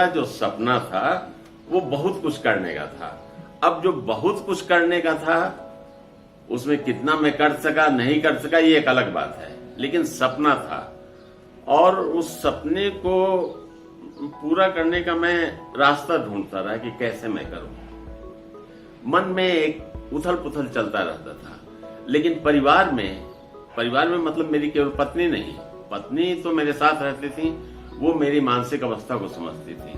मेरा जो सपना था वो बहुत कुछ करने का था। अब जो बहुत कुछ करने का था उसमें कितना मैं कर सका नहीं कर सका ये एक अलग बात है, लेकिन सपना था और उस सपने को पूरा करने का मैं रास्ता ढूंढता रहा कि कैसे मैं करूं। मन में एक उथल पुथल चलता रहता था, लेकिन परिवार में मतलब मेरी केवल पत्नी नहीं, पत्नी तो मेरे साथ रहती थी, वो मेरी मानसिक अवस्था को समझती थी,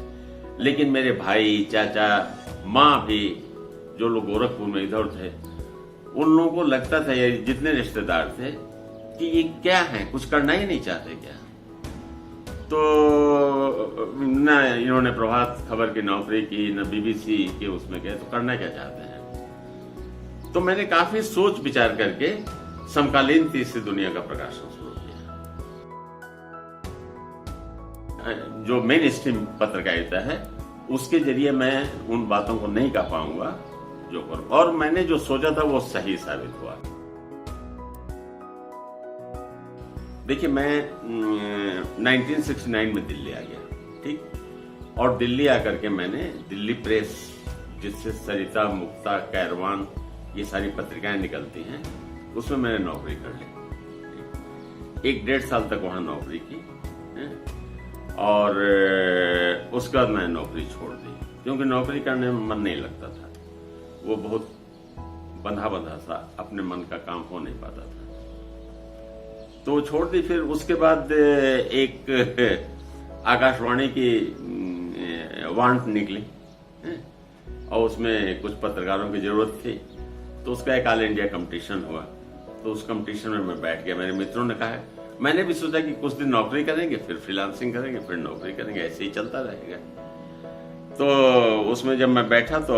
लेकिन मेरे भाई, चाचा, माँ भी, जो लोग गोरखपुर में इधर थे, उन लोगों को लगता था, ये जितने रिश्तेदार थे, कि ये क्या है, कुछ करना ही नहीं चाहते क्या। तो न इन्होंने प्रभात खबर की नौकरी की, न बीबीसी के उसमें गए, तो करना क्या चाहते हैं। तो मैंने काफी सोच विचार करके समकालीन तीसरी दुनिया का प्रकाशन शुरू किया। जो मेन स्ट्रीम पत्रकारिता है उसके जरिए मैं उन बातों को नहीं कह पाऊंगा जो करूं, और मैंने जो सोचा था वो सही साबित हुआ। देखिए, मैं 1969 में दिल्ली आ गया, ठीक, और दिल्ली आकर के मैंने दिल्ली प्रेस, जिससे सरिता, मुक्ता, कैरवान, ये सारी पत्रिकाएं निकलती हैं, उसमें मैंने नौकरी कर ली। 1-1.5 साल तक वहां नौकरी की और उसके बाद मैंने नौकरी छोड़ दी, क्योंकि नौकरी करने में मन नहीं लगता था। वो बहुत बंधा सा अपने मन का काम हो नहीं पाता था, तो छोड़ दी। फिर उसके बाद एक आकाशवाणी की वांट निकली और उसमें कुछ पत्रकारों की जरूरत थी, तो उसका एक ऑल इंडिया कंपटीशन हुआ, तो उस कंपटीशन में मैं बैठ गया। मेरे मित्रों ने कहा, मैंने भी सोचा कि कुछ दिन नौकरी करेंगे, फिर फ्रीलांसिंग करेंगे, फिर नौकरी करेंगे, ऐसे ही चलता रहेगा। तो उसमें जब मैं बैठा तो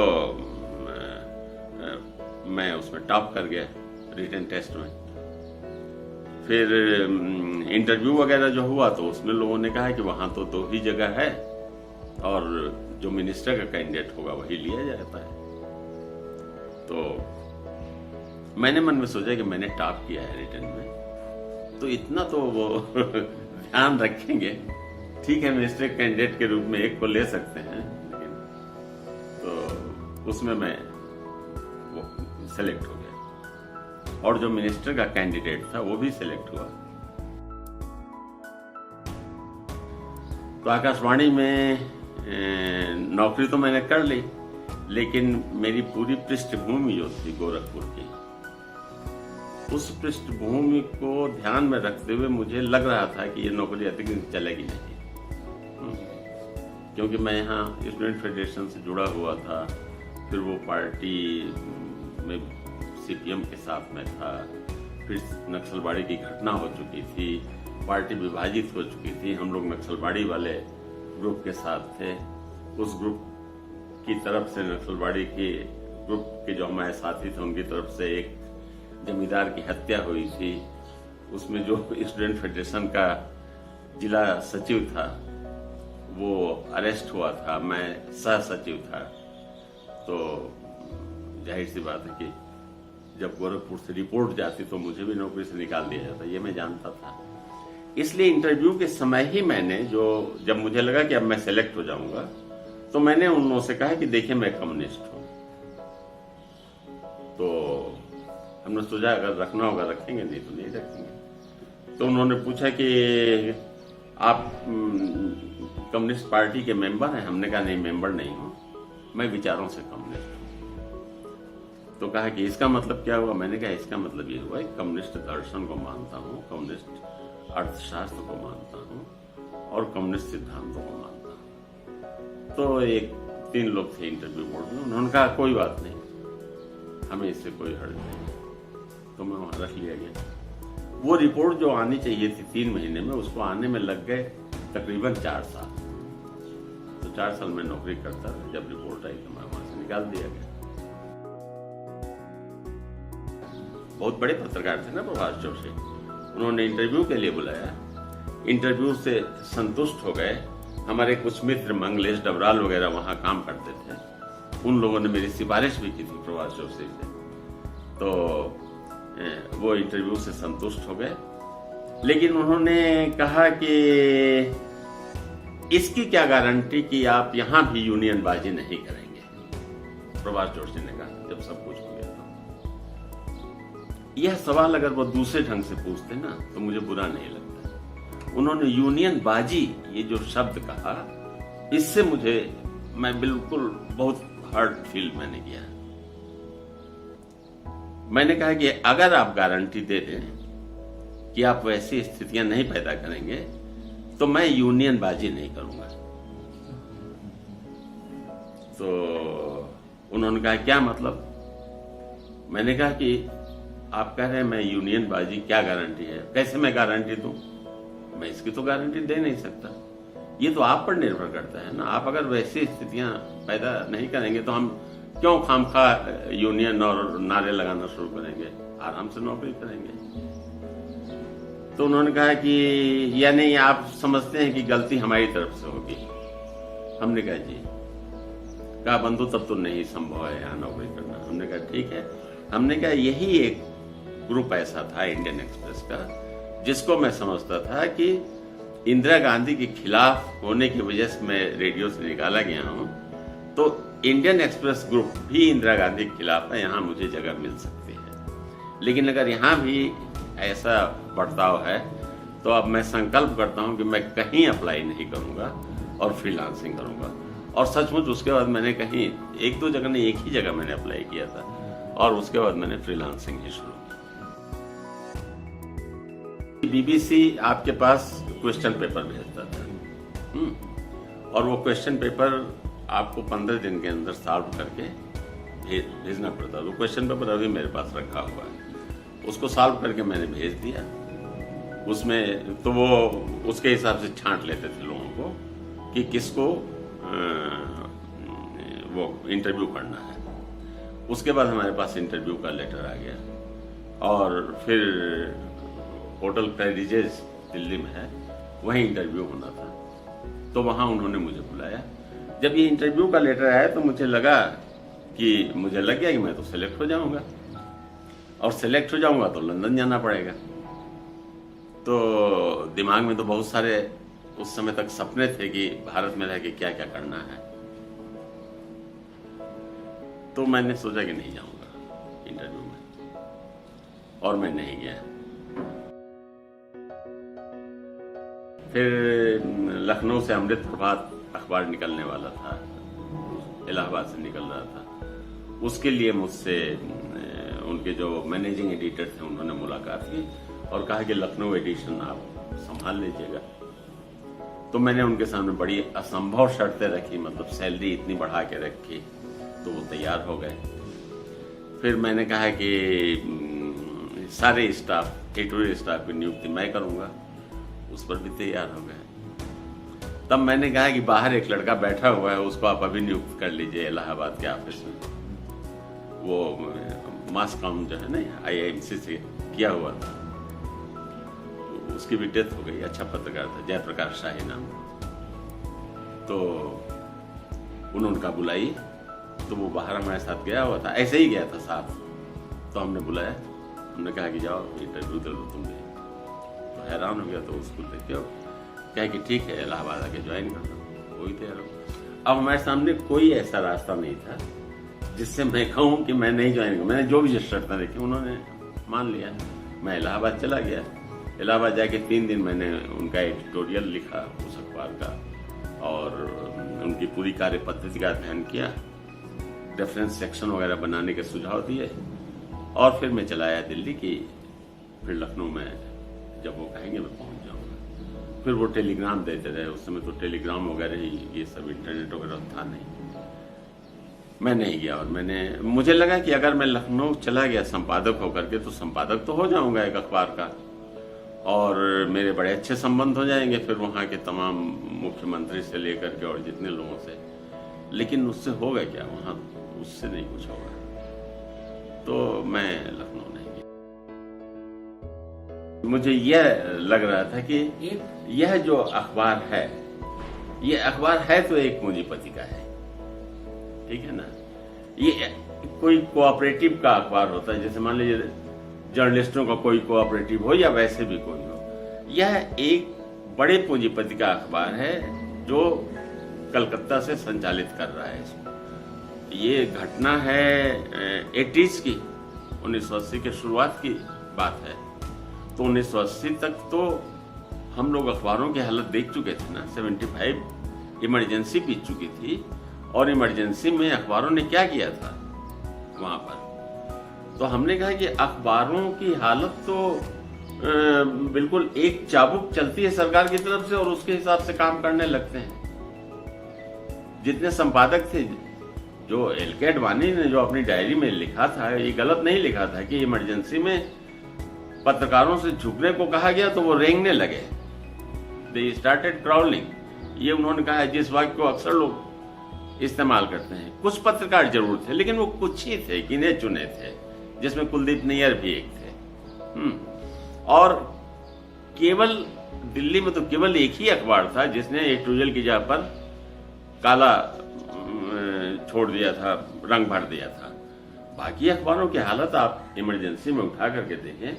मैं उसमें टॉप कर गया रिटन टेस्ट में। फिर इंटरव्यू वगैरह जो हुआ तो उसमें लोगों ने कहा कि वहां तो 2 ही जगह है और जो मिनिस्टर का कैंडिडेट होगा वही लिया जाता है। तो मैंने मन में सोचा कि मैंने टॉप किया है रिटन में, तो इतना तो वो ध्यान रखेंगे, ठीक है, मिनिस्टर कैंडिडेट के रूप में एक को ले सकते हैं, लेकिन तो उसमें मैं वो सेलेक्ट हो गया और जो मिनिस्टर का कैंडिडेट था वो भी सिलेक्ट हुआ। तो आकाशवाणी में नौकरी तो मैंने कर ली, लेकिन मेरी पूरी पृष्ठभूमि जो थी गोरखपुर की, उस पृष्ठभूमि को ध्यान में रखते हुए मुझे लग रहा था कि ये नौकरी अधिक दिन चलेगी नहीं, क्योंकि मैं यहाँ स्टूडेंट फेडरेशन से जुड़ा हुआ था, फिर वो पार्टी में सीपीएम के साथ में था, फिर नक्सलबाड़ी की घटना हो चुकी थी, पार्टी विभाजित हो चुकी थी, हम लोग नक्सलबाड़ी वाले ग्रुप के साथ थे, उस ग्रुप की तरफ से, नक्सलबाड़ी के ग्रुप के जो हमारे साथी थे उनकी तरफ से एक जमींदार की हत्या हुई थी। उसमें जो स्टूडेंट फेडरेशन का जिला सचिव था वो अरेस्ट हुआ था, मैं सह सचिव था। तो जाहिर सी बात है कि जब गोरखपुर से रिपोर्ट जाती तो मुझे भी नौकरी से निकाल दिया जाता, ये मैं जानता था। इसलिए इंटरव्यू के समय ही मैंने जब मुझे लगा कि अब मैं सेलेक्ट हो जाऊंगा, तो मैंने उन लोगों से कहा कि देखिए मैं कम्युनिस्ट हूं, तो हमने सोचा अगर रखना होगा रखेंगे, नहीं तो नहीं रखेंगे। तो उन्होंने पूछा कि आप कम्युनिस्ट पार्टी के मेंबर हैं? हमने कहा नहीं, मेंबर नहीं हूं, मैं विचारों से कम्युनिस्ट हूं। तो कहा कि इसका मतलब क्या हुआ? मैंने कहा इसका मतलब ये हुआ कि कम्युनिस्ट दर्शन को मानता हूँ, कम्युनिस्ट अर्थशास्त्र को मानता हूँ और कम्युनिस्ट सिद्धांतों को मानता हूँ। तो 3 लोग थे इंटरव्यू बोर्ड में, उन्होंने कहा कोई बात नहीं, हमें इससे कोई हर्ज नहीं। तो मैं वहां रख लिया गया। वो रिपोर्ट जो आनी चाहिए थी 3 महीने में, उसको आने में लग गए तकरीबन 4 साल। तो 4 साल में नौकरी करता था, जब रिपोर्ट आई तो मैं वहां से निकाल दिया गया। बहुत बड़े पत्रकार थे ना प्रभाष जोशी, उन्होंने इंटरव्यू के लिए बुलाया, इंटरव्यू से संतुष्ट हो गए। हमारे कुछ मित्र मंगलेश डबराल वगैरह वहां काम करते थे, उन लोगों ने मेरी सिफारिश भी की थी प्रभाष जोशी से, तो वो इंटरव्यू से संतुष्ट हो गए। लेकिन उन्होंने कहा कि इसकी क्या गारंटी कि आप यहां भी यूनियनबाजी नहीं करेंगे? प्रभाष जोशी ने कहा जब सब कुछ हो गया तो। यह सवाल अगर वो दूसरे ढंग से पूछते ना तो मुझे बुरा नहीं लगता। उन्होंने यूनियनबाजी ये जो शब्द कहा, इससे मुझे, मैं बिल्कुल बहुत हर्ट फील मैंने किया। मैंने कहा कि अगर आप गारंटी दे दें कि आप वैसी स्थितियां नहीं पैदा करेंगे तो मैं यूनियनबाजी नहीं करूंगा। तो उन्होंने कहा क्या मतलब? मैंने कहा कि आप कह रहे हैं मैं यूनियनबाजी, क्या गारंटी है? कैसे मैं गारंटी दूं? मैं इसकी तो गारंटी दे नहीं सकता। ये तो आप पर निर्भर करता है ना। आप अगर वैसी स्थितियां पैदा नहीं करेंगे तो हम क्यों खामखा यूनियन और नारे लगाना शुरू करेंगे? आराम से नौकरी करेंगे। तो उन्होंने कहा कि यानी आप समझते हैं कि गलती हमारी तरफ से होगी। हमने कहा जी। कहा बंधु तब तो नहीं संभव है यहाँ नौकरी करना। हमने कहा ठीक है। हमने कहा यही एक ग्रुप ऐसा था इंडियन एक्सप्रेस का जिसको मैं समझता था कि इंदिरा गांधी के खिलाफ होने की वजह से मैं रेडियो से निकाला गया हूं, तो इंडियन एक्सप्रेस ग्रुप भी इंदिरा गांधी के खिलाफ है, यहाँ मुझे जगह मिल सकती है। लेकिन अगर यहाँ भी ऐसा बर्ताव है तो अब मैं संकल्प करता हूं कि मैं कहीं अप्लाई नहीं करूंगा और फ्रीलांसिंग करूंगा। और सचमुच उसके बाद मैंने कहीं एक दो जगह नहीं, एक ही जगह मैंने अप्लाई किया था और उसके बाद मैंने फ्रीलांसिंग ही शुरू की। बीबीसी आपके पास क्वेश्चन पेपर भेजता था और वो क्वेश्चन पेपर आपको 15 दिन के अंदर सॉल्व करके भेजना पड़ता। वो क्वेश्चन पेपर अभी मेरे पास रखा हुआ है। उसको सॉल्व करके मैंने भेज दिया। उसमें तो वो उसके हिसाब से छांट लेते थे लोगों को कि किसको वो इंटरव्यू करना है। उसके बाद हमारे पास इंटरव्यू का लेटर आ गया और फिर होटल क्रेडिजेस दिल्ली में है, वहीं इंटरव्यू होना था। तो वहाँ उन्होंने मुझे बुलाया। जब ये इंटरव्यू का लेटर आया तो मुझे लग गया कि मैं तो सेलेक्ट हो जाऊंगा और सेलेक्ट हो जाऊंगा तो लंदन जाना पड़ेगा। तो दिमाग में तो बहुत सारे उस समय तक सपने थे कि भारत में रह के क्या क्या करना है। तो मैंने सोचा कि नहीं जाऊंगा इंटरव्यू में और मैं नहीं गया। फिर लखनऊ से अमृत प्रभात अखबार निकलने वाला था, इलाहाबाद से निकल रहा था। उसके लिए मुझसे उनके जो मैनेजिंग एडिटर थे उन्होंने मुलाकात की और कहा कि लखनऊ एडिशन आप संभाल लीजिएगा। तो मैंने उनके सामने बड़ी असंभव शर्तें रखी, मतलब सैलरी इतनी बढ़ा के रखी, तो वो तैयार हो गए। फिर मैंने कहा कि सारे स्टाफ, एडिटोरियल स्टाफ की नियुक्ति मैं करूंगा, उस पर भी तैयार हो गए। तब मैंने कहा कि बाहर एक लड़का बैठा हुआ है, उसको आप अभी नियुक्त कर लीजिए इलाहाबाद के ऑफिस में। वो मास कॉम जो है ना IIMC से किया हुआ था, उसकी भी डेथ हो गई। अच्छा पत्रकार था, जयप्रकाश शाही नाम। तो उन्होंने कहा बुलाई, तो वो बाहर हमारे साथ गया हुआ था, ऐसे ही गया था साथ। तो हमने बुलाया, हमने कहा कि जाओ इंटरव्यू दे लो तुम भी। तो हैरान हो गया। तो उसको देखे कहा कि ठीक है इलाहाबाद आके ज्वाइन करना, वही तैयार हो। अब हमारे सामने कोई ऐसा रास्ता नहीं था जिससे मैं कहूँ कि मैं नहीं ज्वाइन करूँ। मैंने जो भी शर्तें देखी उन्होंने मान लिया। मैं इलाहाबाद चला गया। इलाहाबाद जाके 3 दिन मैंने उनका एडिटोरियल लिखा उस अखबार का और उनकी पूरी कार्य पद्धति का अध्ययन किया, रेफरेंस सेक्शन वगैरह बनाने के सुझाव दिए और फिर मैं चला आया दिल्ली की। फिर लखनऊ में जब वो कहेंगे मैं पहुंच जाऊंगा। फिर वो टेलीग्राम देते रहे। उस समय तो टेलीग्राम वगैरह ही, ये सब इंटरनेट वगैरह था नहीं। मैं नहीं गया और मुझे लगा कि अगर मैं लखनऊ चला गया संपादक होकर के तो संपादक तो हो जाऊंगा एक अखबार का और मेरे बड़े अच्छे संबंध हो जाएंगे फिर वहाँ के तमाम मुख्यमंत्री से लेकर के और जितने लोगों से। लेकिन उससे होगा क्या? वहाँ उससे नहीं कुछ होगा। तो मैं लखनऊ नहीं गया। मुझे यह लग रहा था कि यह जो अखबार है, ये अखबार है तो एक पूंजीपति का है, ठीक है ना। ये कोई कोऑपरेटिव का अखबार होता है, जैसे मान लीजिए जर्नलिस्टों का कोई कोऑपरेटिव हो या वैसे भी कोई हो। यह एक बड़े पूंजीपति का अखबार है जो कलकत्ता से संचालित कर रहा है इसको। ये घटना है 80s की, 1980 के शुरुआत की बात है। तो 1980 तक तो हम लोग अखबारों की हालत देख चुके थे ना। 75 इमरजेंसी बीत चुकी थी, और इमरजेंसी में अखबारों ने क्या किया था वहां पर। तो हमने कहा कि अखबारों की हालत तो बिल्कुल एक चाबुक चलती है सरकार की तरफ से, और उसके हिसाब से काम करने लगते हैं। जितने संपादक थे, जो एल.के. अडवाणी ने जो अपनी डायरी में लिखा था, ये गलत नहीं लिखा था कि इमरजेंसी में पत्रकारों से झुकने को कहा गया तो वो रेंगने लगे, दे स्टार्टेड क्राउलिंग। ये उन्होंने कहा है जिस वाक्य को अक्सर लोग इस्तेमाल करते हैं। कुछ पत्रकार जरूर थे, लेकिन वो कुछ ही थे, गिने चुने थे, जिसमें कुलदीप नैयर भी एक थे। और केवल दिल्ली में तो केवल एक ही अखबार था जिसने एडिटोरियल की जगह पर काला छोड़ दिया था, रंग भर दिया था। बाकी अखबारों की हालत आप इमरजेंसी में उठा करके देखें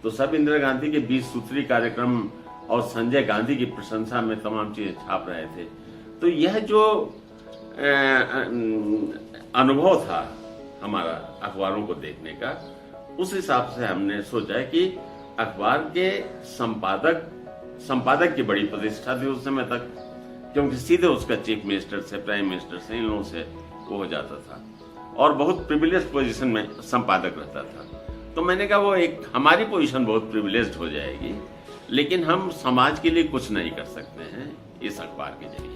तो सब इंदिरा गांधी के 20 सूत्री कार्यक्रम और संजय गांधी की प्रशंसा में तमाम चीजें छाप रहे थे। तो यह जो अनुभव था हमारा अखबारों को देखने का, उस हिसाब से हमने सोचा कि अखबार के संपादक की बड़ी प्रतिष्ठा थी उस समय तक, क्योंकि सीधे उसका चीफ मिनिस्टर से, प्राइम मिनिस्टर से, इन लोगों से वो हो जाता था, और बहुत प्रिविलेज पोजीशन में संपादक रहता था। तो मैंने कहा वो एक हमारी पोजीशन बहुत प्रिविलेज्ड हो जाएगी, लेकिन हम समाज के लिए कुछ नहीं कर सकते हैं इस अखबार के जरिए।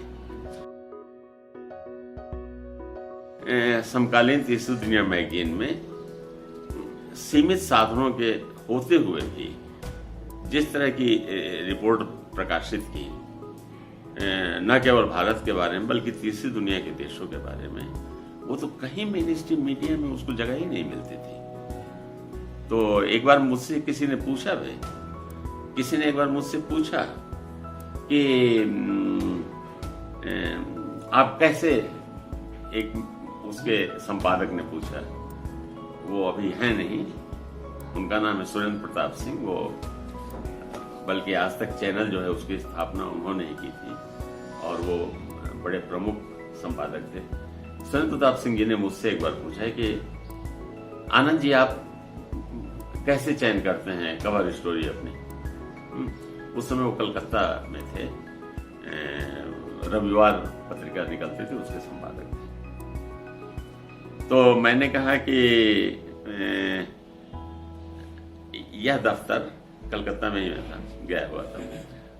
समकालीन तीसरी दुनिया मैगजीन में सीमित साधनों के होते हुए भी जिस तरह की रिपोर्ट प्रकाशित की, न केवल भारत के बारे में बल्कि तीसरी दुनिया के देशों के बारे में, वो तो कहीं मेन स्ट्रीम मीडिया में उसको जगह ही नहीं मिलती थी। तो एक बार मुझसे किसी ने एक बार मुझसे पूछा कि आप कैसे, एक उसके संपादक ने पूछा, वो अभी है नहीं, उनका नाम है सुरेंद्र प्रताप सिंह, वो बल्कि आज तक चैनल जो है उसकी स्थापना उन्होंने ही की थी, और वो बड़े प्रमुख संपादक थे। सुरेंद्र प्रताप सिंह जी ने मुझसे एक बार पूछा है कि आनंद जी आप कैसे चयन करते हैं कवर स्टोरी अपनी। उस समय वो कलकत्ता में थे, रविवार पत्रिका निकलती थी, उसके संपादक थे। तो मैंने कहा कि यह दफ्तर कलकत्ता में ही था, गया हुआ था।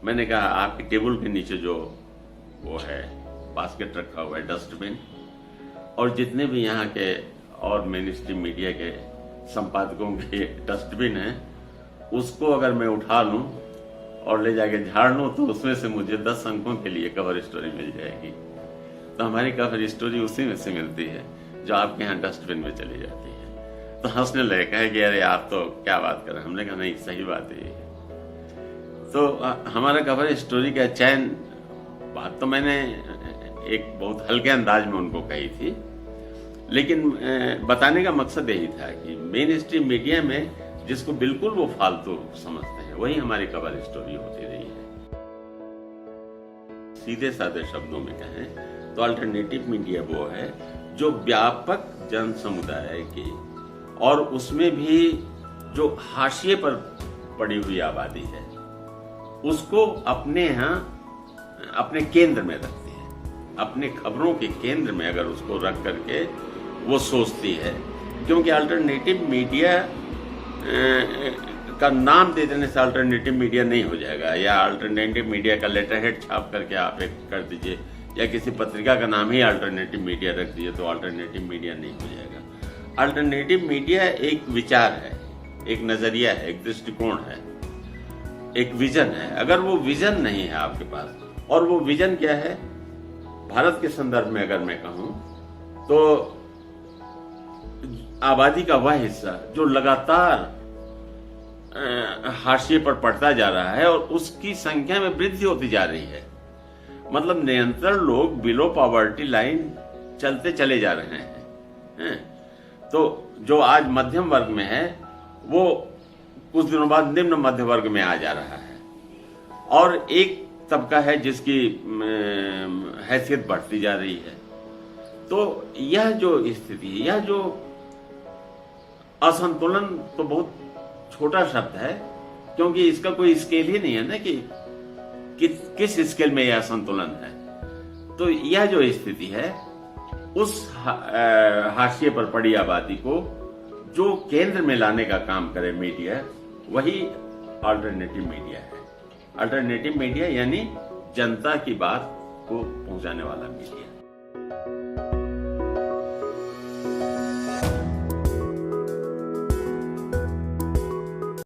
मैंने कहा आपके टेबल के नीचे जो वो है बास्केट रखा हुआ है, डस्टबिन, और जितने भी यहाँ के और मेन स्ट्रीम मीडिया के संपादकों के डस्टबिन हैं, उसको अगर मैं उठा लूं और ले जाके झाड़ लूं तो उसमें से मुझे 10 अंकों के लिए कवर स्टोरी मिल जाएगी। तो हमारी कवर स्टोरी उसी में से मिलती है जो आपके यहाँ डस्टबिन में चली जाती है। तो हंसने लगे, कहे कि अरे आप तो क्या बात कर रहे हैं। हमने कहा नहीं, सही बात है। तो हमारा कवर स्टोरी का चयन, बात तो मैंने एक बहुत हल्के अंदाज में उनको कही थी, लेकिन बताने का मकसद यही था कि मेन स्ट्रीम मीडिया में जिसको बिल्कुल वो फालतू समझते हैं, वही हमारी कवर स्टोरी होती रही है। सीधे साधे शब्दों में कहें तो अल्टरनेटिव मीडिया वो है जो व्यापक जन समुदाय की, और उसमें भी जो हाशिए पर पड़ी हुई आबादी है, उसको अपने यहाँ अपने केंद्र में रखती है। अपने खबरों के केंद्र में अगर उसको रख करके वो सोचती है, क्योंकि अल्टरनेटिव मीडिया का नाम दे देने से अल्टरनेटिव मीडिया नहीं हो जाएगा, या अल्टरनेटिव मीडिया का लेटर हेड छाप करके आप एक कर दीजिए, या किसी पत्रिका का नाम ही अल्टरनेटिव मीडिया रख दीजिए तो अल्टरनेटिव मीडिया नहीं हो जाएगा। अल्टरनेटिव मीडिया एक विचार है, एक नजरिया है, एक दृष्टिकोण है, एक विजन है। अगर वो विजन नहीं है आपके पास, और वो विजन क्या है, भारत के संदर्भ में अगर मैं कहूं तो आबादी का वह हिस्सा जो लगातार हाशिए पर पड़ता जा रहा है और उसकी संख्या में वृद्धि होती जा रही है, मतलब निरंतर लोग बिलो पॉवर्टी लाइन चलते चले जा रहे हैं। तो जो आज मध्यम वर्ग में है वो कुछ दिनों बाद निम्न मध्य वर्ग में आ जा रहा है, और एक तबका है जिसकी हैसियत बढ़ती जा रही है। तो यह जो स्थिति है, यह जो असंतुलन तो बहुत छोटा शब्द है, क्योंकि इसका कोई स्केल ही नहीं है ना कि किस स्केल में यह असंतुलन है। तो यह जो स्थिति है, उस हाशिए पर पड़ी आबादी को जो केंद्र में लाने का काम करे मीडिया, वही अल्टरनेटिव मीडिया है। अल्टरनेटिव मीडिया यानी जनता की बात को पहुंचाने वाला मीडिया।